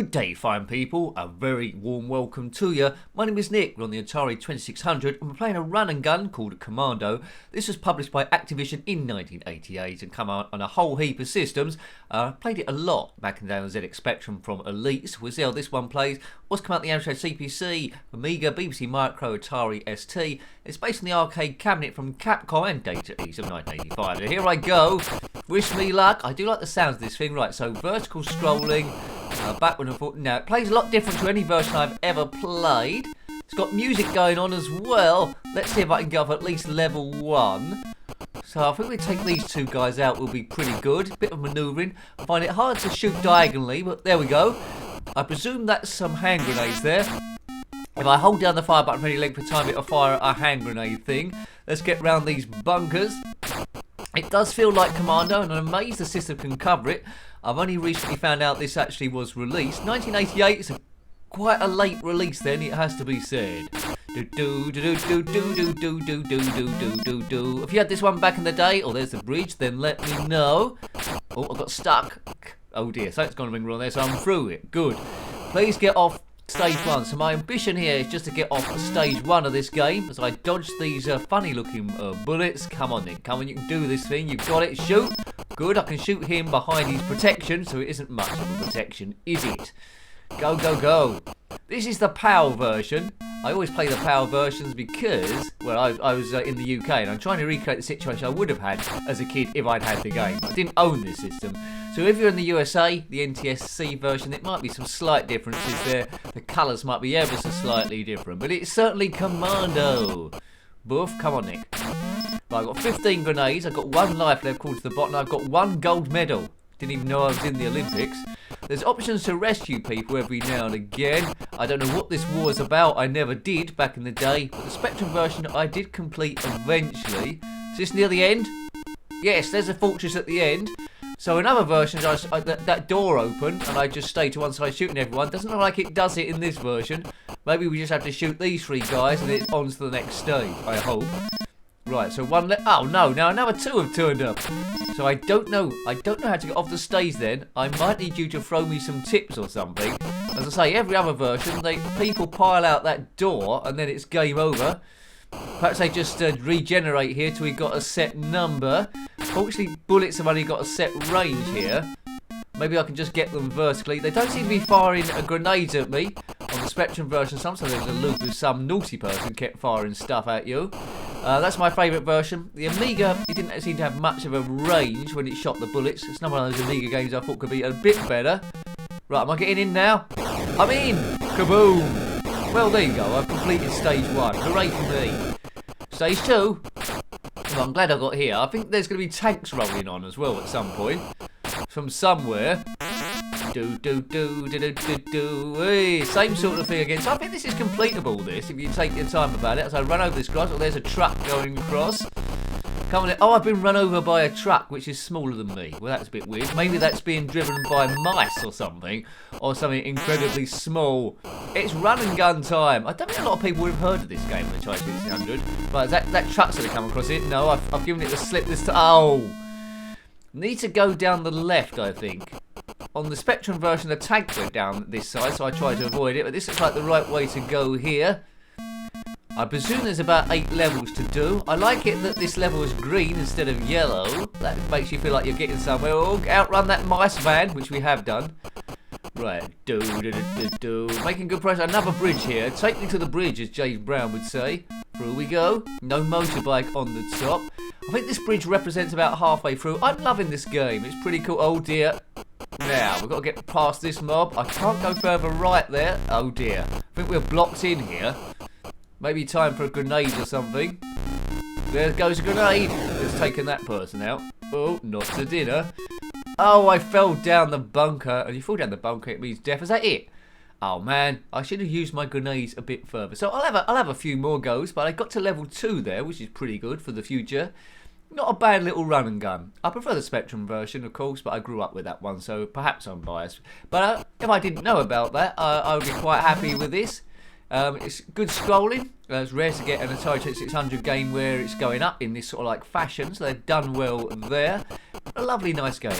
Good day, fine people. A very warm welcome to you. My name is Nick. We're on the Atari 2600 and we're playing a run and gun called Commando. This was published by Activision in 1988 and come out on a whole heap of systems. Played it a lot back in the day on ZX Spectrum from Elite. We'll see how this one plays. What's come out the Amstrad CPC, Amiga, BBC Micro, Atari ST. It's based on the arcade cabinet from Capcom and Data East of 1985. So here I go. Wish me luck. I do like the sounds of this thing. Right, so vertical scrolling, backward and forward. Now, it plays a lot different to any version I've ever played. It's got music going on as well. Let's see if I can go up at least level 1. So I think we take these two guys out will be pretty good. Bit of manoeuvring. I find it hard to shoot diagonally, but there we go. I presume that's some hand grenades there. If I hold down the fire button for any length of time, it'll fire a hand grenade thing. Let's get round these bunkers. It does feel like Commando, and I'm amazed the system can cover it. I've only recently found out this actually was released. 1988 is quite a late release then, it has to be said. If you had this one back in the day, or there's the bridge, then let me know. Oh, I got stuck. Oh dear, something's gone wrong there, so I'm through it. Good. Please get off stage 1. So my ambition here is just to get off stage 1 of this game as I dodge these funny looking bullets. Come on then, come on, you can do this thing. You've got it. Shoot. Good, I can shoot him behind his protection, so it isn't much of a protection, is it? Go, go, go. This is the PAL version. I always play the PAL versions because, well, I was in the UK and I'm trying to recreate the situation I would have had as a kid if I'd had the game. I didn't own this system. So if you're in the USA, the NTSC version, it might be some slight differences there. The colours might be ever so slightly different, but it's certainly Commando. Boof, come on, Nick. Right, I've got 15 grenades, I've got 1 life left called to the bottom, I've got 1 gold medal. Didn't even know I was in the Olympics. There's options to rescue people every now and again. I don't know what this war is about, I never did back in the day, but the Spectrum version I did complete eventually. Is this near the end? Yes, there's a fortress at the end. So in other versions, that door opened and I just stayed to one side shooting everyone. Doesn't look like it does it in this version. Maybe we just have to shoot these 3 guys and it's on to the next stage, I hope. Right, so 1 left. Oh no, now another 2 have turned up. So I don't know how to get off the stage then. I might need you to throw me some tips or something. As I say, every other version, people pile out that door and then it's game over. Perhaps they just regenerate here till we got a set number. Fortunately, bullets have only got a set range here. Maybe I can just get them vertically. They don't seem to be firing grenades at me. On the Spectrum version, sometimes there's a loop of some naughty person kept firing stuff at you. That's my favourite version. The Amiga, it didn't seem to have much of a range when it shot the bullets. It's not one of those Amiga games I thought could be a bit better. Right, am I getting in now? I'm in! Kaboom! Well, there you go. I've completed stage 1. Hooray for me. Stage 2. Well, I'm glad I got here. I think there's going to be tanks rolling on as well at some point. From somewhere. Hey, same sort of thing again. So I think this is completable, this, if you take your time about it. As I run over this cross, oh, there's a truck going across. Come on. Oh, I've been run over by a truck which is smaller than me. Well, that's a bit weird. Maybe that's being driven by mice or something incredibly small. It's run and gun time. I don't think a lot of people would have heard of this game on the Atari 2600. But that truck's going to come across it. No, I've given it the slip this time. Oh! Need to go down the left, I think. On the Spectrum version, the tank went down this side, so I tried to avoid it. But this looks like the right way to go here. I presume there's about 8 levels to do. I like it that this level is green instead of yellow. That makes you feel like you're getting somewhere. Oh, outrun that mice van, which we have done. Right. Making good progress. Another bridge here. Take me to the bridge, as James Brown would say. Through we go. No motorbike on the top. I think this bridge represents about halfway through. I'm loving this game. It's pretty cool. Oh dear. Now, we've got to get past this mob. I can't go further right there. Oh dear. I think we're blocked in here. Maybe time for a grenade or something. There goes a grenade. It's taken that person out. Oh, not to dinner. Oh, I fell down the bunker. And you fall down the bunker, it means death. Is that it? Oh man, I should have used my grenades a bit further. So I'll have a few more goes, but I got to level 2 there, which is pretty good for the future. Not a bad little run and gun. I prefer the Spectrum version, of course, but I grew up with that one, so perhaps I'm biased. But if I didn't know about that, I would be quite happy with this. It's good scrolling. It's rare to get an Atari 2600 game where it's going up in this sort of like fashion, so they've done well there. A lovely, nice game.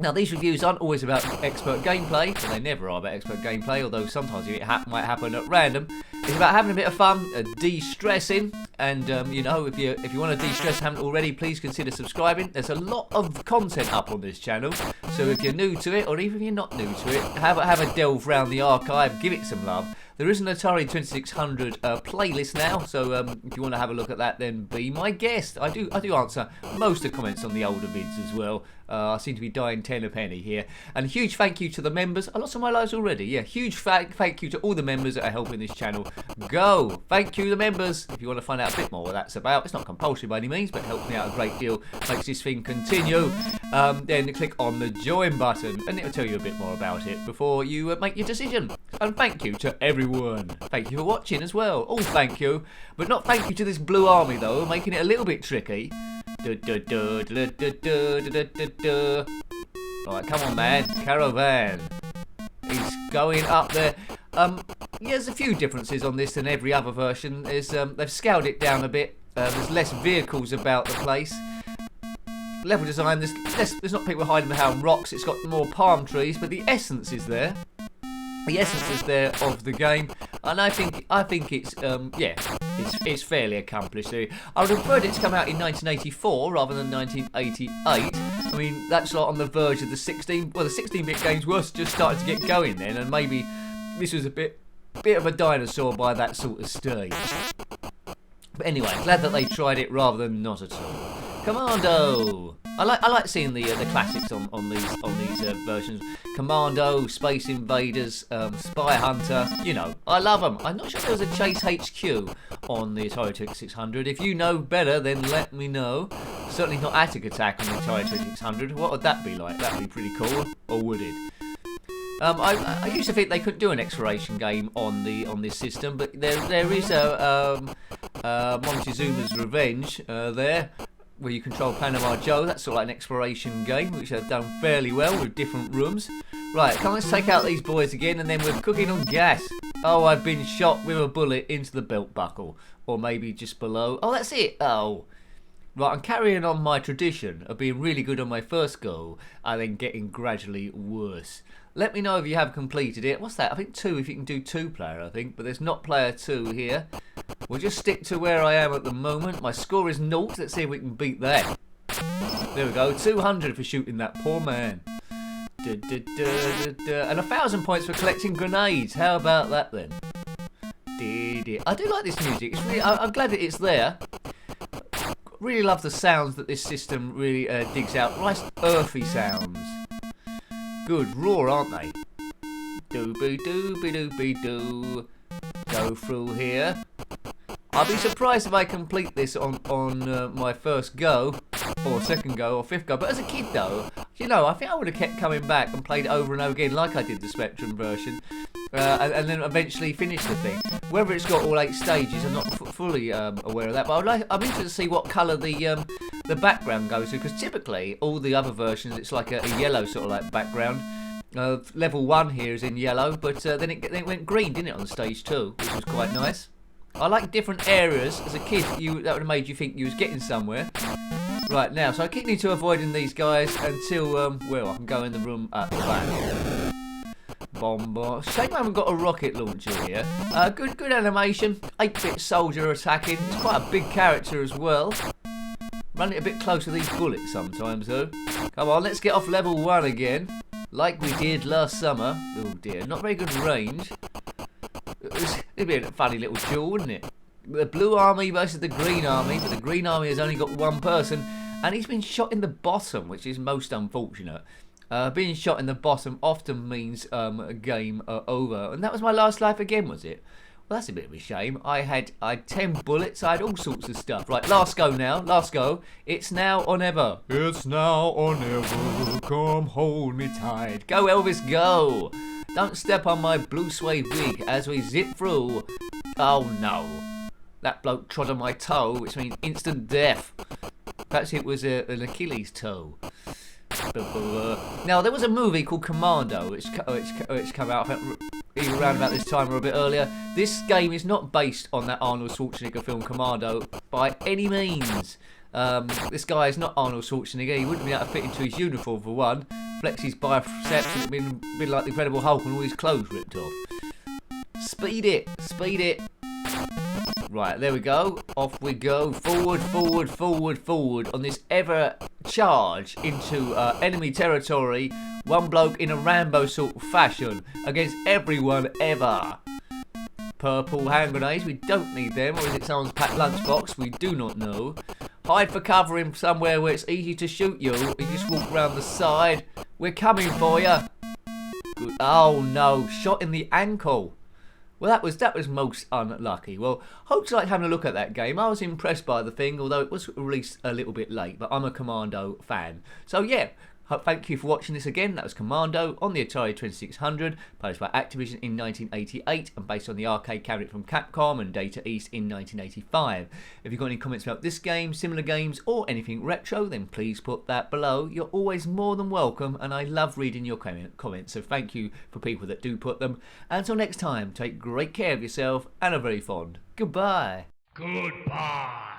Now, these reviews aren't always about expert gameplay, and they never are about expert gameplay, although sometimes it might happen at random. It's about having a bit of fun, de-stressing, and you know, if you want to de-stress and haven't already, please consider subscribing. There's a lot of content up on this channel, so if you're new to it, or even if you're not new to it, have a delve round the archive, give it some love. There is an Atari 2600 playlist now, so if you want to have a look at that, then be my guest. I do answer most of the comments on the older vids as well. I seem to be dying 10 a penny here. And a huge thank you to the members. I lost some of my lives already. Yeah, huge thank you to all the members that are helping this channel go. Thank you, the members. If you want to find out a bit more what that's about, it's not compulsory by any means, but it helps me out a great deal, makes this thing continue. Then click on the join button, and it'll tell you a bit more about it before you make your decision. And thank you to everyone. Thank you for watching as well. Oh, thank you. But not thank you to this blue army, though, making it a little bit tricky. Right, come on, man. Caravan. He's going up there. Yeah, there's a few differences on this than every other version. They've scaled it down a bit. There's less vehicles about the place. Level design, there's not people hiding behind rocks. It's got more palm trees, but the essence is there. The essence is there of the game, and I think it's yeah, it's fairly accomplished. I would have preferred it to come out in 1984 rather than 1988. I mean, that's like on the verge of the 16-bit games were just starting to get going then, and maybe this was a bit of a dinosaur by that sort of stage. But anyway, glad that they tried it rather than not at all. Commando. I like seeing the classics on these versions. Commando, Space Invaders, Spy Hunter. You know, I love them. I'm not sure there was a Chase HQ on the Atari 2600. If you know better, then let me know. Certainly not Attic Attack on the Atari 2600. What would that be like? That'd be pretty cool, or would it? I used to think they couldn't do an exploration game on this system, but there is a Montezuma's Revenge there, where you control Panama Joe. That's sort of like an exploration game, which they've done fairly well with different rooms. Right, come on, let's take out these boys again, and then we're cooking on gas. Oh, I've been shot with a bullet into the belt buckle, or maybe just below. Oh, that's it. Oh. Right, I'm carrying on my tradition of being really good on my first go, and then getting gradually worse. Let me know if you have completed it. What's that? I think 2, if you can do 2-player, I think. But there's not player 2 here. We'll just stick to where I am at the moment. My score is 0. Let's see if we can beat that. There we go. 200 for shooting that poor man. And 1,000 points for collecting grenades. How about that then? I do like this music. It's really, I'm glad that it's there. Really love the sounds that this system really digs out. Nice earthy sounds. Good raw, aren't they? Dooby-dooby-dooby-doo. Go through here. I'll be surprised if I complete this on my first go, or second go, or fifth go. But as a kid, though, you know, I think I would have kept coming back and played it over and over again, like I did the Spectrum version, and then eventually finished the thing. Whether it's got all 8 stages, I'm not fully aware of that. But I'm interested to see what colour the background goes to, because typically all the other versions, it's like a yellow sort of like background. Level 1 here is in yellow, but then it went green, didn't it, on stage 2, which was quite nice. I like different areas. As a kid, that would have made you think you was getting somewhere. Right, now, so I keep to avoiding these guys until, well, I can go in the room at the back. Bomb. Shame I haven't got a rocket launcher here. Good animation. 8-bit soldier attacking. It's quite a big character as well. Run it a bit close to these bullets sometimes, though. Come on, let's get off level 1 again. Like we did last summer. Oh dear, not very good range. It'd be a funny little duel, wouldn't it? The blue army versus the green army, but the green army has only got 1 person, and he's been shot in the bottom, which is most unfortunate. Being shot in the bottom often means a game over, and that was my last life again, was it? Well, that's a bit of a shame. I had 10 bullets, I had all sorts of stuff. Right, last go now, last go. It's now or never. It's now or never, come hold me tight. Go Elvis, go! Don't step on my blue suede wig as we zip through. Oh no. That bloke trod on my toe, which means instant death. Perhaps it was an Achilles toe. Now, there was a movie called Commando, which came out either around about this time or a bit earlier. This game is not based on that Arnold Schwarzenegger film Commando by any means. This guy is not Arnold Schwarzenegger. He wouldn't be able to fit into his uniform for one. flex his biceps and it'd been like the Incredible Hulk and all his clothes ripped off. Speed it, speed it. Right, there we go. Off we go. Forward, forward, forward, forward on this ever charge into enemy territory. One bloke in a Rambo sort of fashion against everyone ever. Purple hand grenades, we don't need them. Or is it someone's packed lunchbox? We do not know. Hide for cover in somewhere where it's easy to shoot you. You just walk around the side. We're coming for you. Good. Oh no, shot in the ankle. Well, that was most unlucky. Well, hope you like having a look at that game. I was impressed by the thing, although it was released a little bit late. But I'm a Commando fan. So yeah, thank you for watching this again. That was Commando on the Atari 2600, published by Activision in 1988 and based on the arcade cabinet from Capcom and Data East in 1985. If you've got any comments about this game, similar games, or anything retro, then please put that below. You're always more than welcome, and I love reading your comments, so thank you for people that do put them. Until next time, take great care of yourself and are very fond. Goodbye. Goodbye.